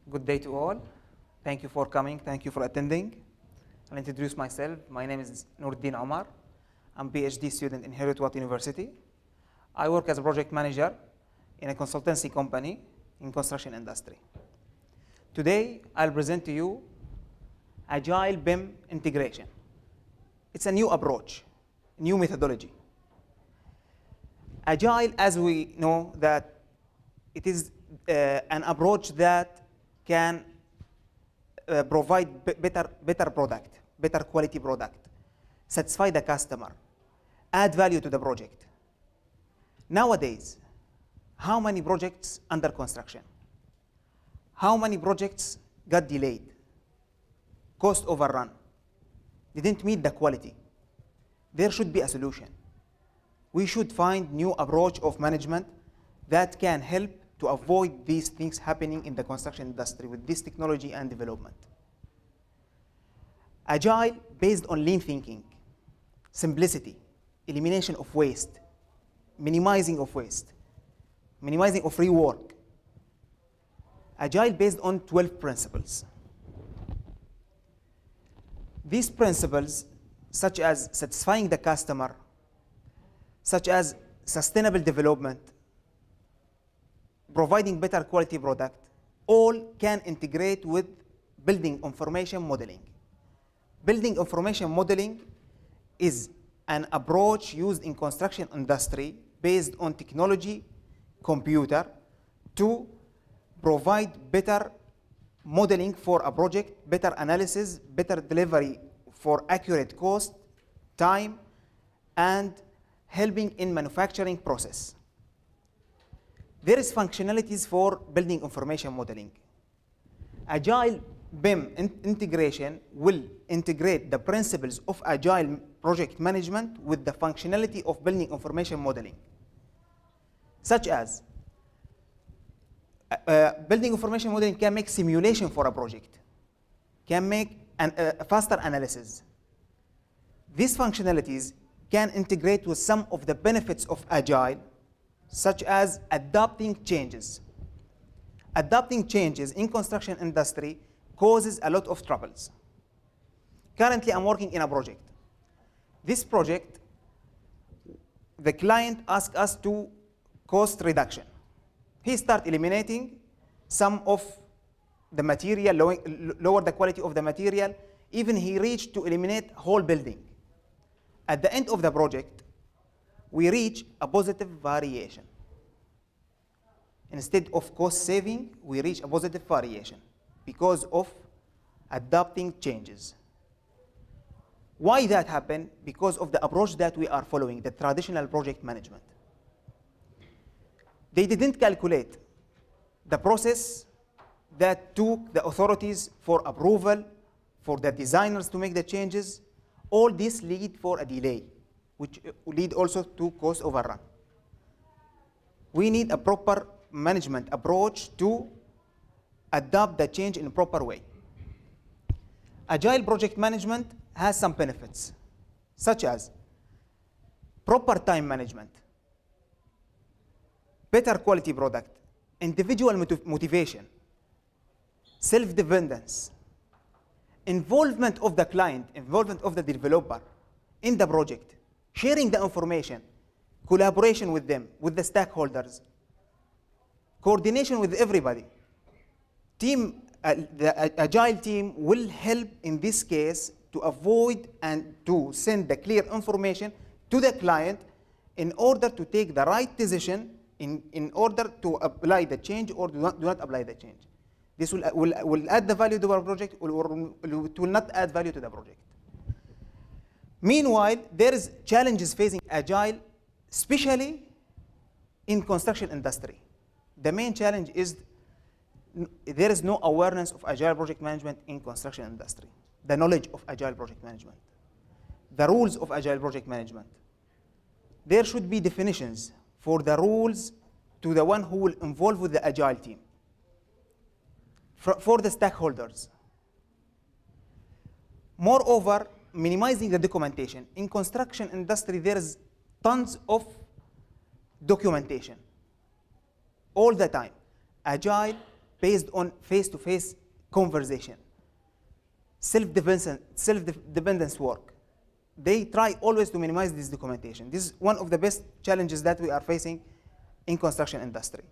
Good day to all. Thank you for coming. Thank you for attending. I'll introduce myself. My name is Noureddin Omar. I'm a PhD student in Heriot University. I work as a project manager in a consultancy company in construction industry. Today, I'll present to you Agile BIM Integration. It's a new approach, new methodology. Agile, as we know, that it is an approach that can provide better product, better quality product, satisfy the customer, add value to the project. Nowadays, how many projects under construction? How many projects got delayed? Cost overrun? Didn't meet the quality? There should be a solution. We should find new approach of management that can help to avoid these things happening in the construction industry with this technology and development. Agile based on lean thinking, simplicity, elimination of waste, minimizing of waste, minimizing of rework. Agile based on 12 principles. These principles, such as satisfying the customer, such as sustainable development, providing better quality product, all can integrate with building information modeling. Building information modeling is an approach used in construction industry based on technology, computer, to provide better modeling for a project, better analysis, better delivery for accurate cost, time, and helping in manufacturing process. There is functionalities for building information modeling. Agile BIM integration will integrate the principles of Agile project management with the functionality of building information modeling, such as building information modeling can make simulation for a project, can make a faster analysis. These functionalities can integrate with some of the benefits of Agile, such as adapting changes. Adapting changes in construction industry causes a lot of troubles. Currently, I'm working in a project. This project, the client asked us to cost reduction. He started eliminating some of the material, lower the quality of the material. Even he reached to eliminate whole building. At the end of the project, we reach a positive variation. Instead of cost saving, we reach a positive variation because of adapting changes. Why that happened? Because of the approach that we are following, the traditional project management. They didn't calculate the process that took the authorities for approval, for the designers to make the changes. All this lead for a delay, which lead also to cost overrun. We need a proper management approach to adapt the change in a proper way. Agile project management has some benefits, such as proper time management, better quality product, individual motivation, self-dependence, involvement of the client, involvement of the developer in the project, sharing the information, collaboration with them, with the stakeholders, coordination with everybody. The Agile team will help in this case to avoid and to send the clear information to the client in order to take the right decision in order to apply the change or do not apply the change. This will add the value to our project or it will not add value to the project. Meanwhile, there is challenges facing Agile, especially in construction industry. The main challenge is there is no awareness of Agile project management in construction industry, the knowledge of Agile project management, the rules of Agile project management. There should be definitions for the rules to the one who will involve with the Agile team, for the stakeholders. Moreover, minimizing the documentation. In construction industry, there is tons of documentation. All the time. Agile based on face-to-face conversation. Self-dependence work. They try always to minimize this documentation. This is one of the best challenges that we are facing in construction industry.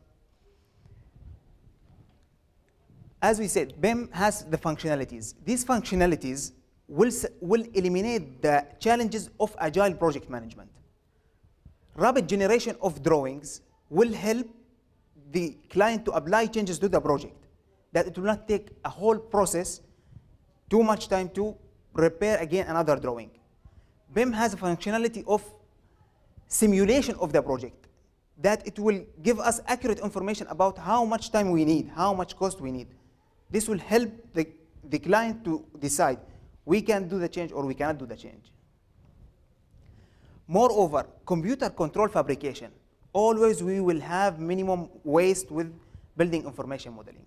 As we said, BIM has the functionalities. These functionalities will eliminate the challenges of agile project management. Rapid generation of drawings will help the client to apply changes to the project, that it will not take a whole process too much time to prepare again another drawing. BIM has a functionality of simulation of the project, that it will give us accurate information about how much time we need, how much cost we need. This will help the client to decide we can do the change or we cannot do the change. Moreover, computer control fabrication. Always we will have minimum waste with building information modeling.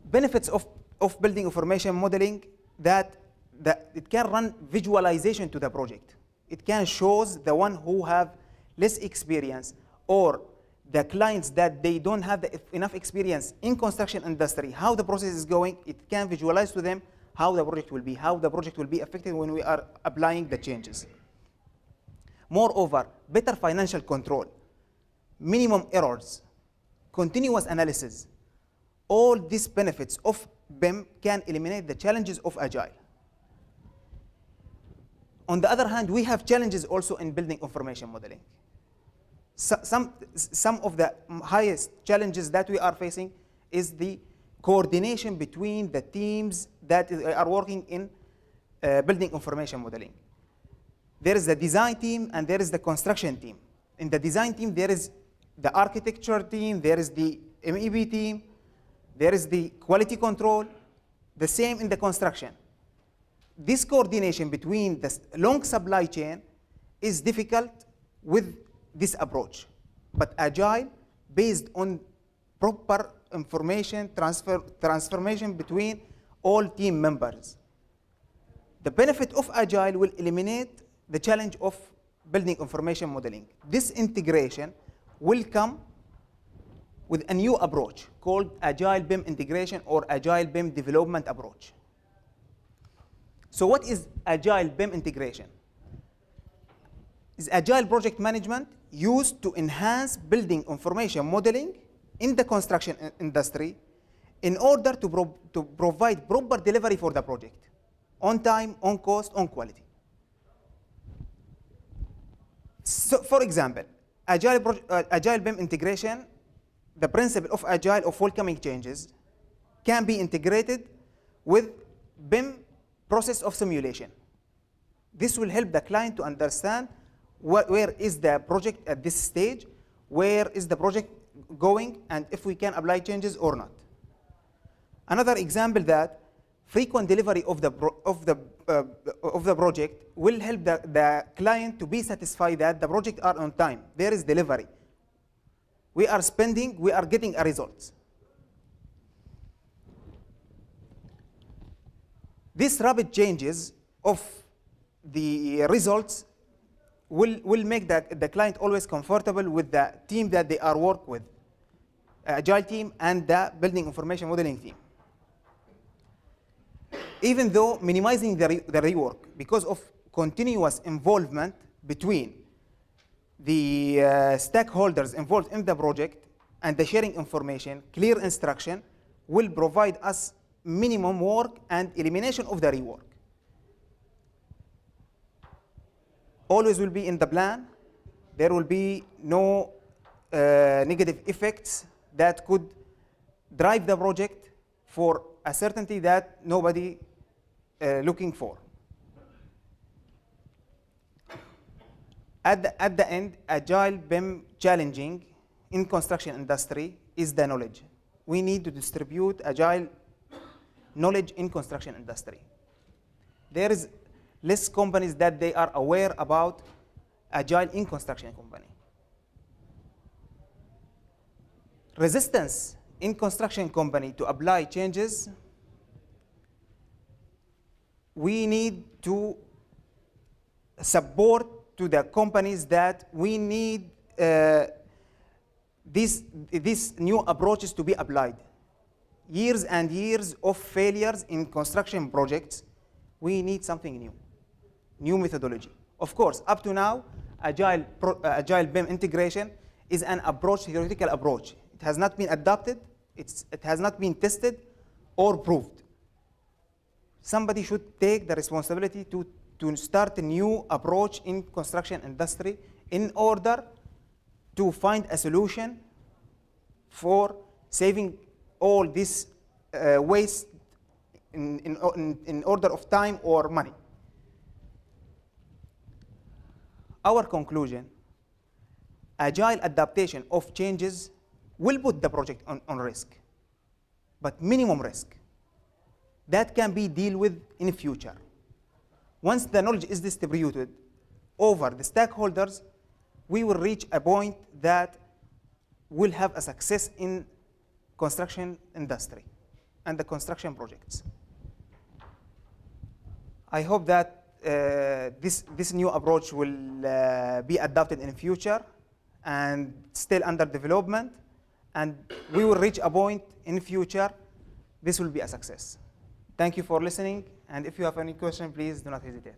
Benefits of building information modeling, that it can run visualization to the project. It can show the one who have less experience or the clients that they don't have enough experience in construction industry, how the process is going. It can visualize to them how the project will be affected when we are applying the changes. Moreover, better financial control, minimum errors, continuous analysis. All these benefits of BIM can eliminate the challenges of Agile. On the other hand, we have challenges also in building information modeling. Some of the highest challenges that we are facing is the coordination between the teams that are working in building information modeling. There is the design team and there is the construction team. In the design team, there is the architecture team, there is the MEP team, there is the quality control, the same in the construction. This coordination between the long supply chain is difficult with this approach. But Agile, based on proper information transformation between all team members. The benefit of Agile will eliminate the challenge of building information modeling. This integration will come with a new approach called Agile BIM Integration or Agile BIM Development approach. So what is Agile BIM Integration? Is Agile project management used to enhance building information modeling in the construction industry in order to provide proper delivery for the project, on time, on cost, on quality. So, for example, Agile BIM Integration, the principle of Agile of welcoming changes, can be integrated with BIM process of simulation. This will help the client to understand where is the project at this stage, where is the project going, and if we can apply changes or not. Another example, that frequent delivery of the project will help the client to be satisfied that the project are on time. There is delivery. We are spending, we are getting a result. These rapid changes of the results will make the client always comfortable with the team that they are work with, Agile team and the building information modeling team. Even though minimizing the rework because of continuous involvement between the stakeholders involved in the project and the sharing information, clear instruction will provide us minimum work and elimination of the rework. Always will be in the plan. There will be no negative effects that could drive the project for a certainty that nobody looking for. At the end, Agile BIM challenging in construction industry is the knowledge. We need to distribute Agile knowledge in construction industry. There is less companies that they are aware about Agile in construction company. Resistance in construction company to apply changes. We need to support to the companies that we need these new approaches to be applied. Years and years of failures in construction projects, we need something new methodology. Of course, up to now, Agile BIM integration is an approach, theoretical approach. It has not been adopted, it has not been tested or proved. Somebody should take the responsibility to start a new approach in construction industry in order to find a solution for saving all this waste in order of time or money. Our conclusion, agile adaptation of changes will put the project on risk, but minimum risk. That can be dealt with in the future. Once the knowledge is distributed over the stakeholders, we will reach a point that will have a success in construction industry and the construction projects. I hope that this new approach will be adopted in the future and still under development, and we will reach a point in the future this will be a success. Thank you for listening, and if you have any question, please do not hesitate.